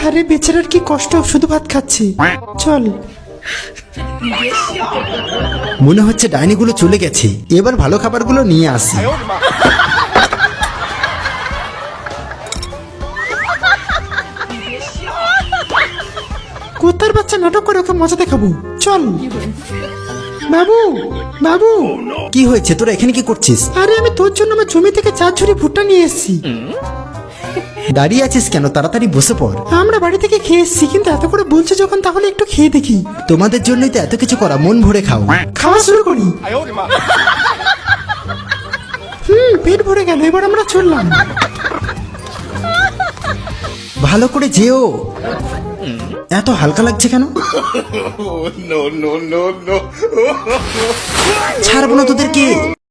আরে বেচারার কি কষ্ট, শুধু ভাত খাচ্ছি। চল। মনে হচ্ছে ডাইনিগুলো চলে গেছে, এবার ভালো খাবারগুলো নিয়ে আসি। কুত্তার বাচ্চা নাটক করে ওকে মজা দেখাবো, চল। বাবু বাবু, কি হয়েছে, তোরা এখানে কি করছিস? আরে আমি তোর জন্য আমার জমি থেকে 4 ঝুড়ি ভুট্টা নিয়ে এসেছি। দাঁড়িয়ে আছিস কেন, তাড়াতাড়ি বসে পড়। আমরা বাড়ি থেকে খেয়ে এসেছি, কিন্তু এত করে বলছে যখন, তাহলে একটু খেয়ে দেখি। তোমাদের জন্যই তো এত কিছু করা, মন ভরে খাও। খাওয়া শুরু করি। পেট ভরে গেল, এবার আমরা চললাম। ভালো করে যেও। এত হালকা লাগছে কেন? ছাড়বো না তোদেরকে।